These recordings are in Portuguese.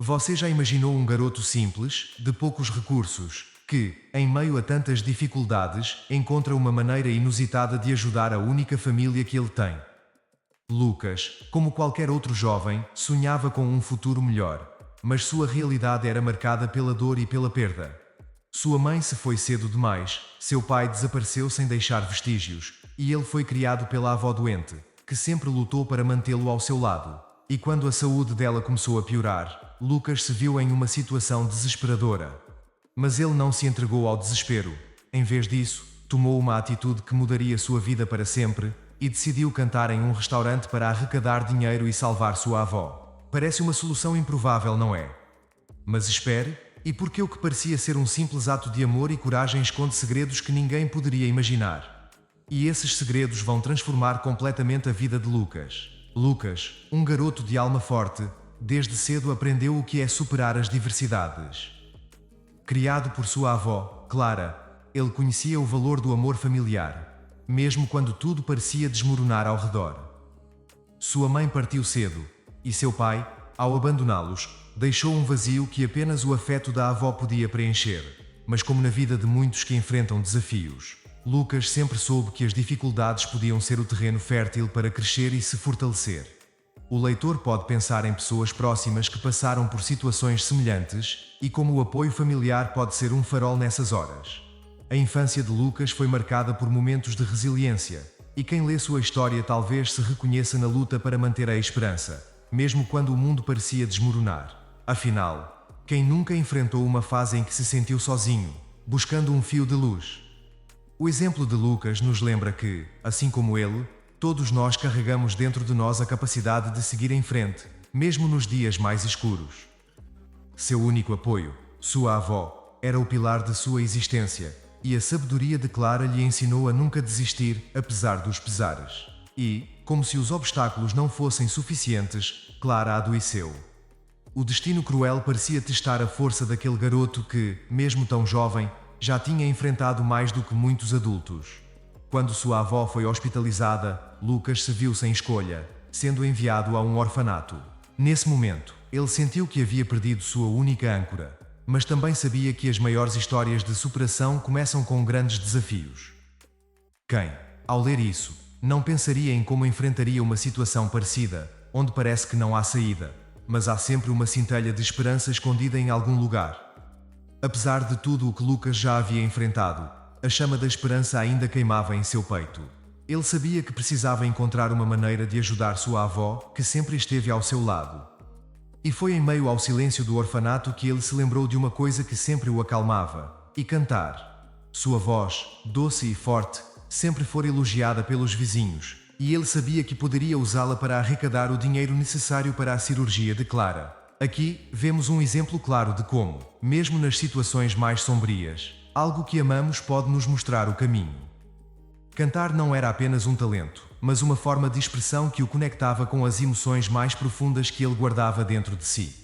Você já imaginou um garoto simples, de poucos recursos, que, em meio a tantas dificuldades, encontra uma maneira inusitada de ajudar a única família que ele tem? Lucas, como qualquer outro jovem, sonhava com um futuro melhor, mas sua realidade era marcada pela dor e pela perda. Sua mãe se foi cedo demais, seu pai desapareceu sem deixar vestígios, e ele foi criado pela avó doente, que sempre lutou para mantê-lo ao seu lado. E quando a saúde dela começou a piorar, Lucas se viu em uma situação desesperadora. Mas ele não se entregou ao desespero. Em vez disso, tomou uma atitude que mudaria sua vida para sempre e decidiu cantar em um restaurante para arrecadar dinheiro e salvar sua avó. Parece uma solução improvável, não é? Mas espere, e porque o que parecia ser um simples ato de amor e coragem esconde segredos que ninguém poderia imaginar. E esses segredos vão transformar completamente a vida de Lucas. Lucas, um garoto de alma forte, desde cedo aprendeu o que é superar as diversidades. Criado por sua avó, Clara, ele conhecia o valor do amor familiar, mesmo quando tudo parecia desmoronar ao redor. Sua mãe partiu cedo, e seu pai, ao abandoná-los, deixou um vazio que apenas o afeto da avó podia preencher. Mas como na vida de muitos que enfrentam desafios, Lucas sempre soube que as dificuldades podiam ser o terreno fértil para crescer e se fortalecer. O leitor pode pensar em pessoas próximas que passaram por situações semelhantes e como o apoio familiar pode ser um farol nessas horas. A infância de Lucas foi marcada por momentos de resiliência, e quem lê sua história talvez se reconheça na luta para manter a esperança, mesmo quando o mundo parecia desmoronar. Afinal, quem nunca enfrentou uma fase em que se sentiu sozinho, buscando um fio de luz? O exemplo de Lucas nos lembra que, assim como ele, todos nós carregamos dentro de nós a capacidade de seguir em frente, mesmo nos dias mais escuros. Seu único apoio, sua avó, era o pilar de sua existência, e a sabedoria de Clara lhe ensinou a nunca desistir, apesar dos pesares. E, como se os obstáculos não fossem suficientes, Clara adoeceu. O destino cruel parecia testar a força daquele garoto que, mesmo tão jovem, já tinha enfrentado mais do que muitos adultos. Quando sua avó foi hospitalizada, Lucas se viu sem escolha, sendo enviado a um orfanato. Nesse momento, ele sentiu que havia perdido sua única âncora, mas também sabia que as maiores histórias de superação começam com grandes desafios. Quem, ao ler isso, não pensaria em como enfrentaria uma situação parecida, onde parece que não há saída, mas há sempre uma centelha de esperança escondida em algum lugar. Apesar de tudo o que Lucas já havia enfrentado, a chama da esperança ainda queimava em seu peito. Ele sabia que precisava encontrar uma maneira de ajudar sua avó, que sempre esteve ao seu lado. E foi em meio ao silêncio do orfanato que ele se lembrou de uma coisa que sempre o acalmava: e cantar. Sua voz, doce e forte, sempre fora elogiada pelos vizinhos, e ele sabia que poderia usá-la para arrecadar o dinheiro necessário para a cirurgia de Clara. Aqui, vemos um exemplo claro de como, mesmo nas situações mais sombrias, algo que amamos pode nos mostrar o caminho. Cantar não era apenas um talento, mas uma forma de expressão que o conectava com as emoções mais profundas que ele guardava dentro de si.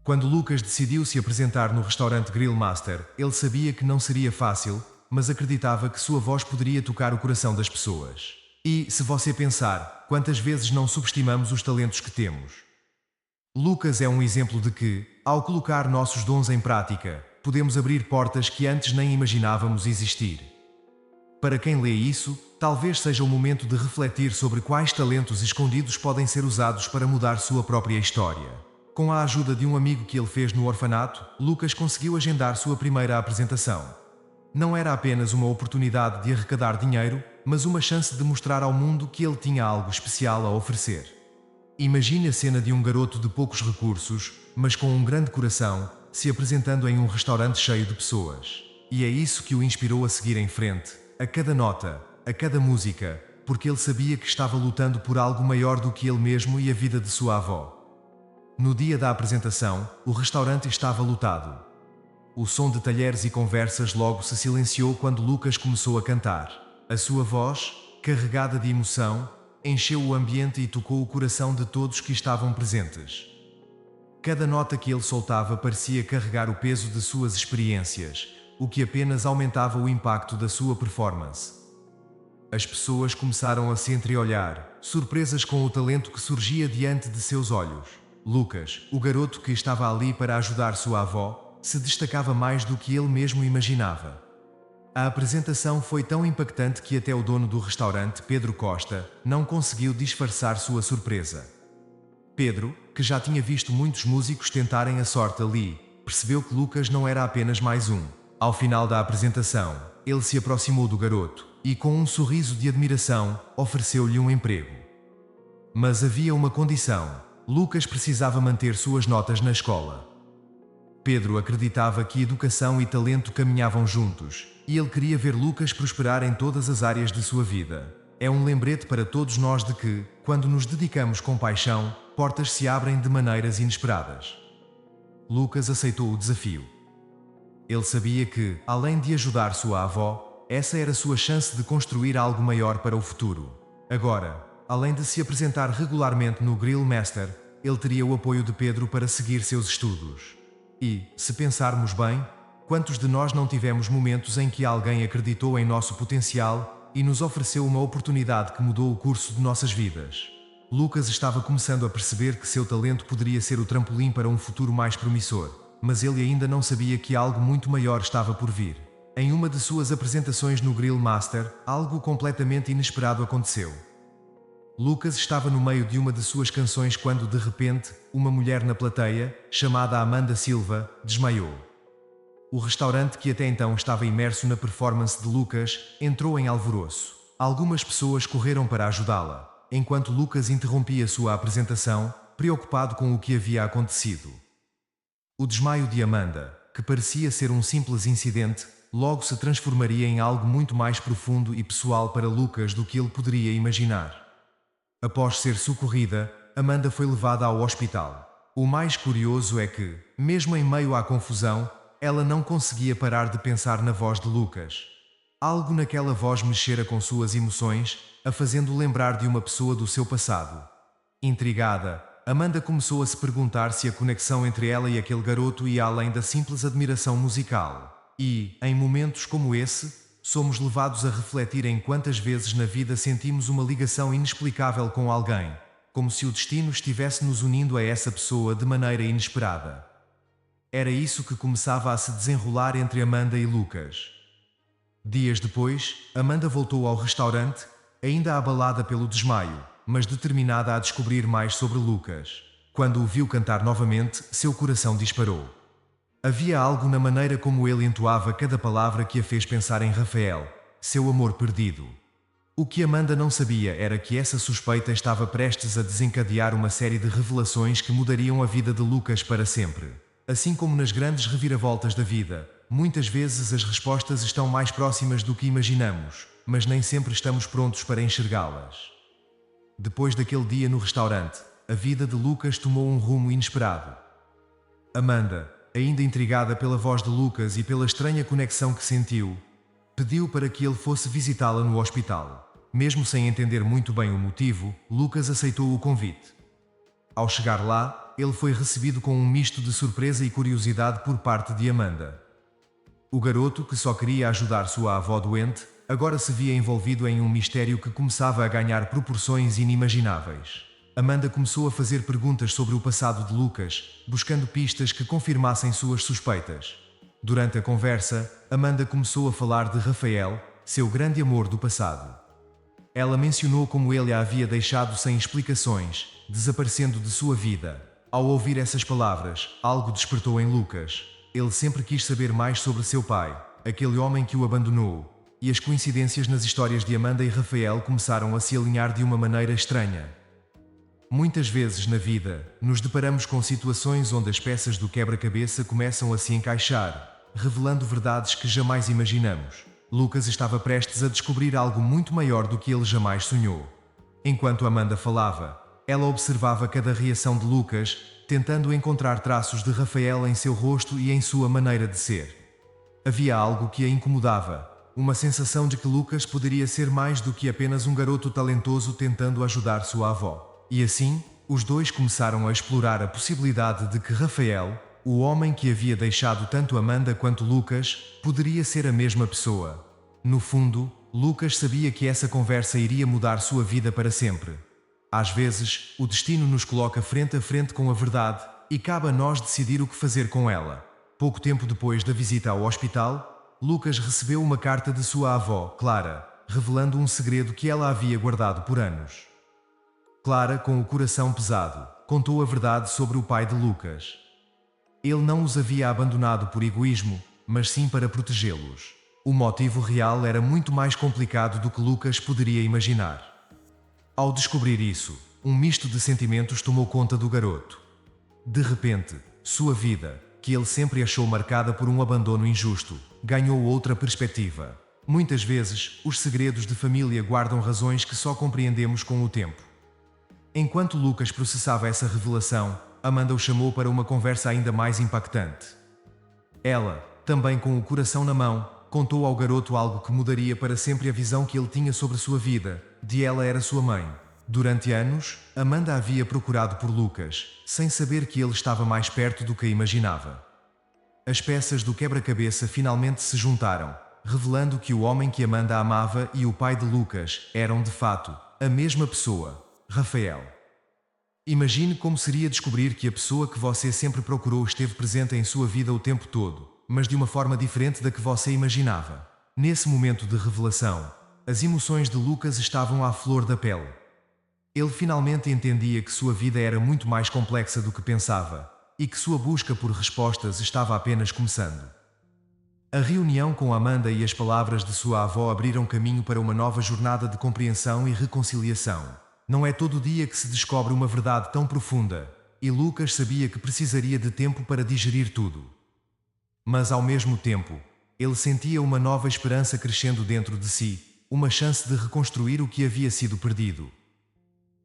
Quando Lucas decidiu se apresentar no restaurante Grill Master, ele sabia que não seria fácil, mas acreditava que sua voz poderia tocar o coração das pessoas. E, se você pensar, quantas vezes não subestimamos os talentos que temos? Lucas é um exemplo de que, ao colocar nossos dons em prática, podemos abrir portas que antes nem imaginávamos existir. Para quem lê isso, talvez seja o momento de refletir sobre quais talentos escondidos podem ser usados para mudar sua própria história. Com a ajuda de um amigo que ele fez no orfanato, Lucas conseguiu agendar sua primeira apresentação. Não era apenas uma oportunidade de arrecadar dinheiro, mas uma chance de mostrar ao mundo que ele tinha algo especial a oferecer. Imagine a cena de um garoto de poucos recursos, mas com um grande coração, se apresentando em um restaurante cheio de pessoas. E é isso que o inspirou a seguir em frente, a cada nota, a cada música, porque ele sabia que estava lutando por algo maior do que ele mesmo e a vida de sua avó. No dia da apresentação, o restaurante estava lotado. O som de talheres e conversas logo se silenciou quando Lucas começou a cantar. A sua voz, carregada de emoção, encheu o ambiente e tocou o coração de todos que estavam presentes. Cada nota que ele soltava parecia carregar o peso de suas experiências, o que apenas aumentava o impacto da sua performance. As pessoas começaram a se entreolhar, surpresas com o talento que surgia diante de seus olhos. Lucas, o garoto que estava ali para ajudar sua avó, se destacava mais do que ele mesmo imaginava. A apresentação foi tão impactante que até o dono do restaurante, Pedro Costa, não conseguiu disfarçar sua surpresa. Pedro, que já tinha visto muitos músicos tentarem a sorte ali, percebeu que Lucas não era apenas mais um. Ao final da apresentação, ele se aproximou do garoto e, com um sorriso de admiração, ofereceu-lhe um emprego. Mas havia uma condição: Lucas precisava manter suas notas na escola. Pedro acreditava que educação e talento caminhavam juntos, e ele queria ver Lucas prosperar em todas as áreas de sua vida. É um lembrete para todos nós de que, quando nos dedicamos com paixão, portas se abrem de maneiras inesperadas. Lucas aceitou o desafio. Ele sabia que, além de ajudar sua avó, essa era sua chance de construir algo maior para o futuro. Agora, além de se apresentar regularmente no Grill Master, ele teria o apoio de Pedro para seguir seus estudos. E, se pensarmos bem, quantos de nós não tivemos momentos em que alguém acreditou em nosso potencial e nos ofereceu uma oportunidade que mudou o curso de nossas vidas? Lucas estava começando a perceber que seu talento poderia ser o trampolim para um futuro mais promissor, mas ele ainda não sabia que algo muito maior estava por vir. Em uma de suas apresentações no Grill Master, algo completamente inesperado aconteceu. Lucas estava no meio de uma de suas canções quando, de repente, uma mulher na plateia, chamada Amanda Silva, desmaiou. O restaurante, que até então estava imerso na performance de Lucas, entrou em alvoroço. Algumas pessoas correram para ajudá-la, enquanto Lucas interrompia sua apresentação, preocupado com o que havia acontecido. O desmaio de Amanda, que parecia ser um simples incidente, logo se transformaria em algo muito mais profundo e pessoal para Lucas do que ele poderia imaginar. Após ser socorrida, Amanda foi levada ao hospital. O mais curioso é que, mesmo em meio à confusão, ela não conseguia parar de pensar na voz de Lucas. Algo naquela voz mexera com suas emoções, a fazendo lembrar de uma pessoa do seu passado. Intrigada, Amanda começou a se perguntar se a conexão entre ela e aquele garoto ia além da simples admiração musical. E, em momentos como esse, somos levados a refletir em quantas vezes na vida sentimos uma ligação inexplicável com alguém, como se o destino estivesse nos unindo a essa pessoa de maneira inesperada. Era isso que começava a se desenrolar entre Amanda e Lucas. Dias depois, Amanda voltou ao restaurante, ainda abalada pelo desmaio, mas determinada a descobrir mais sobre Lucas. Quando o viu cantar novamente, seu coração disparou. Havia algo na maneira como ele entoava cada palavra que a fez pensar em Rafael, seu amor perdido. O que Amanda não sabia era que essa suspeita estava prestes a desencadear uma série de revelações que mudariam a vida de Lucas para sempre. Assim como nas grandes reviravoltas da vida, muitas vezes as respostas estão mais próximas do que imaginamos, mas nem sempre estamos prontos para enxergá-las. Depois daquele dia no restaurante, a vida de Lucas tomou um rumo inesperado. Amanda, ainda intrigada pela voz de Lucas e pela estranha conexão que sentiu, pediu para que ele fosse visitá-la no hospital. Mesmo sem entender muito bem o motivo, Lucas aceitou o convite. Ao chegar lá, ele foi recebido com um misto de surpresa e curiosidade por parte de Amanda. O garoto, que só queria ajudar sua avó doente, agora se via envolvido em um mistério que começava a ganhar proporções inimagináveis. Amanda começou a fazer perguntas sobre o passado de Lucas, buscando pistas que confirmassem suas suspeitas. Durante a conversa, Amanda começou a falar de Rafael, seu grande amor do passado. Ela mencionou como ele a havia deixado sem explicações, desaparecendo de sua vida. Ao ouvir essas palavras, algo despertou em Lucas. Ele sempre quis saber mais sobre seu pai, aquele homem que o abandonou. E as coincidências nas histórias de Amanda e Rafael começaram a se alinhar de uma maneira estranha. Muitas vezes na vida, nos deparamos com situações onde as peças do quebra-cabeça começam a se encaixar, revelando verdades que jamais imaginamos. Lucas estava prestes a descobrir algo muito maior do que ele jamais sonhou. Enquanto Amanda falava, ela observava cada reação de Lucas, tentando encontrar traços de Rafael em seu rosto e em sua maneira de ser. Havia algo que a incomodava, uma sensação de que Lucas poderia ser mais do que apenas um garoto talentoso tentando ajudar sua avó. E assim, os dois começaram a explorar a possibilidade de que Rafael, o homem que havia deixado tanto Amanda quanto Lucas, poderia ser a mesma pessoa. No fundo, Lucas sabia que essa conversa iria mudar sua vida para sempre. Às vezes, o destino nos coloca frente a frente com a verdade e cabe a nós decidir o que fazer com ela. Pouco tempo depois da visita ao hospital, Lucas recebeu uma carta de sua avó, Clara, revelando um segredo que ela havia guardado por anos. Clara, com o coração pesado, contou a verdade sobre o pai de Lucas. Ele não os havia abandonado por egoísmo, mas sim para protegê-los. O motivo real era muito mais complicado do que Lucas poderia imaginar. Ao descobrir isso, um misto de sentimentos tomou conta do garoto. De repente, sua vida, que ele sempre achou marcada por um abandono injusto, ganhou outra perspectiva. Muitas vezes, os segredos de família guardam razões que só compreendemos com o tempo. Enquanto Lucas processava essa revelação, Amanda o chamou para uma conversa ainda mais impactante. Ela, também com o coração na mão, contou ao garoto algo que mudaria para sempre a visão que ele tinha sobre sua vida, de ela era sua mãe. Durante anos, Amanda havia procurado por Lucas, sem saber que ele estava mais perto do que imaginava. As peças do quebra-cabeça finalmente se juntaram, revelando que o homem que Amanda amava e o pai de Lucas eram de fato a mesma pessoa, Rafael. Imagine como seria descobrir que a pessoa que você sempre procurou esteve presente em sua vida o tempo todo, mas de uma forma diferente da que você imaginava. Nesse momento de revelação, as emoções de Lucas estavam à flor da pele. Ele finalmente entendia que sua vida era muito mais complexa do que pensava, e que sua busca por respostas estava apenas começando. A reunião com Amanda e as palavras de sua avó abriram caminho para uma nova jornada de compreensão e reconciliação. Não é todo dia que se descobre uma verdade tão profunda, e Lucas sabia que precisaria de tempo para digerir tudo. Mas ao mesmo tempo, ele sentia uma nova esperança crescendo dentro de si, uma chance de reconstruir o que havia sido perdido.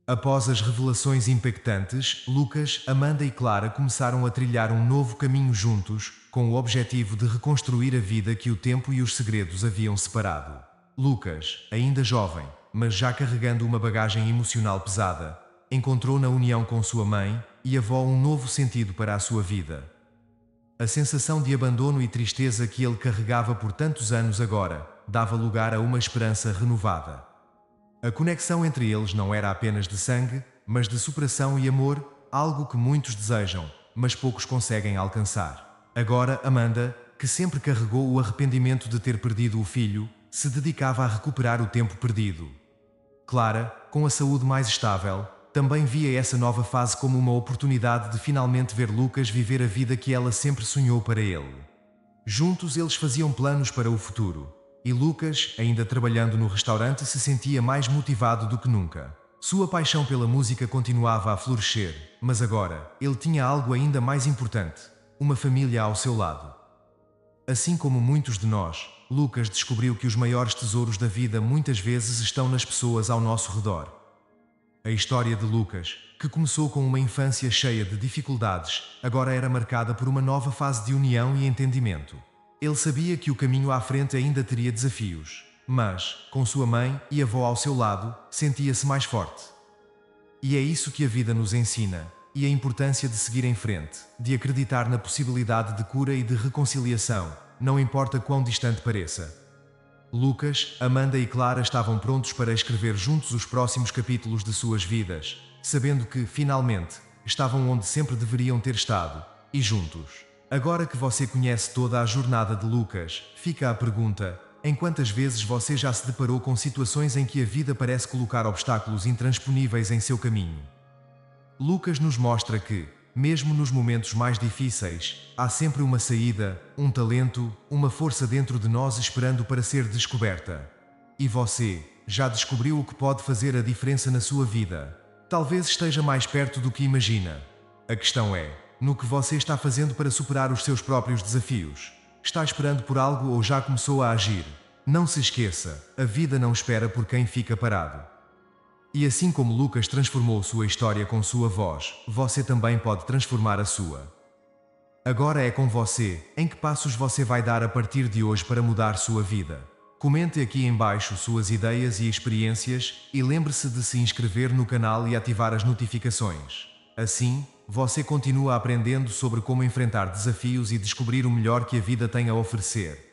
Após as revelações impactantes, Lucas, Amanda e Clara começaram a trilhar um novo caminho juntos, com o objetivo de reconstruir a vida que o tempo e os segredos haviam separado. Lucas, ainda jovem, mas já carregando uma bagagem emocional pesada, encontrou na união com sua mãe e avó um novo sentido para a sua vida. A sensação de abandono e tristeza que ele carregava por tantos anos agora, dava lugar a uma esperança renovada. A conexão entre eles não era apenas de sangue, mas de superação e amor, algo que muitos desejam, mas poucos conseguem alcançar. Agora, Amanda, que sempre carregou o arrependimento de ter perdido o filho, se dedicava a recuperar o tempo perdido. Clara, com a saúde mais estável, também via essa nova fase como uma oportunidade de finalmente ver Lucas viver a vida que ela sempre sonhou para ele. Juntos eles faziam planos para o futuro. E Lucas, ainda trabalhando no restaurante, se sentia mais motivado do que nunca. Sua paixão pela música continuava a florescer, mas agora, ele tinha algo ainda mais importante: uma família ao seu lado. Assim como muitos de nós, Lucas descobriu que os maiores tesouros da vida muitas vezes estão nas pessoas ao nosso redor. A história de Lucas, que começou com uma infância cheia de dificuldades, agora era marcada por uma nova fase de união e entendimento. Ele sabia que o caminho à frente ainda teria desafios, mas, com sua mãe e avó ao seu lado, sentia-se mais forte. E é isso que a vida nos ensina, e a importância de seguir em frente, de acreditar na possibilidade de cura e de reconciliação, não importa quão distante pareça. Lucas, Amanda e Clara estavam prontos para escrever juntos os próximos capítulos de suas vidas, sabendo que, finalmente, estavam onde sempre deveriam ter estado, e juntos. Agora que você conhece toda a jornada de Lucas, fica a pergunta: em quantas vezes você já se deparou com situações em que a vida parece colocar obstáculos intransponíveis em seu caminho? Lucas nos mostra que, mesmo nos momentos mais difíceis, há sempre uma saída, um talento, uma força dentro de nós esperando para ser descoberta. E você, já descobriu o que pode fazer a diferença na sua vida? Talvez esteja mais perto do que imagina. A questão é, no que você está fazendo para superar os seus próprios desafios? Está esperando por algo ou já começou a agir? Não se esqueça, a vida não espera por quem fica parado. E assim como Lucas transformou sua história com sua voz, você também pode transformar a sua. Agora é com você. Em que passos você vai dar a partir de hoje para mudar sua vida? Comente aqui embaixo suas ideias e experiências e lembre-se de se inscrever no canal e ativar as notificações. Assim, você continua aprendendo sobre como enfrentar desafios e descobrir o melhor que a vida tem a oferecer.